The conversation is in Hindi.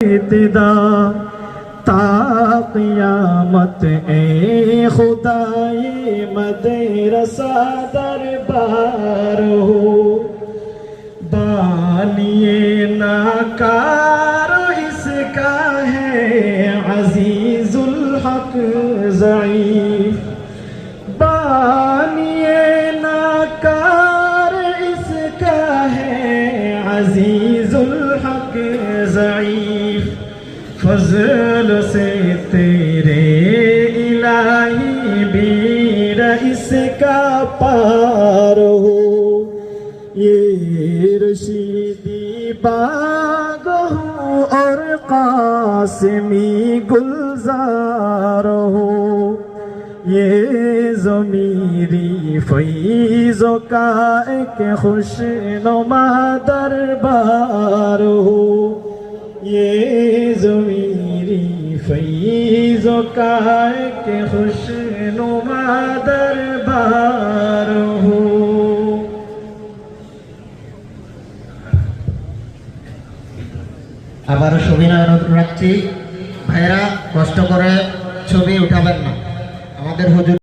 इब्तिदा ता क़ियामत ए खुदाए मदरसा दरबार हो। बानिए नाकार इसका है अजीजुल हक ज़ईफ। बानिए नाकार इसका है अजीजुल हक ज़ईफ। फज़ल से तेरे इलाही बीर इसका पार हो। ये रशीदी बाग हो और कासिमी गुलजार हो। ये ज़मीरी फ़ैज़ों का एक खुशनुमा दरबार हो। ये ज़मीरी फ़ैज़ों का एक खुशनुमा दरबार हो। আবারও সবিনয় অনুরোধ রাখছি, ভাইরা কষ্ট করে ছবি উঠাবেন না, আমাদের হুজুর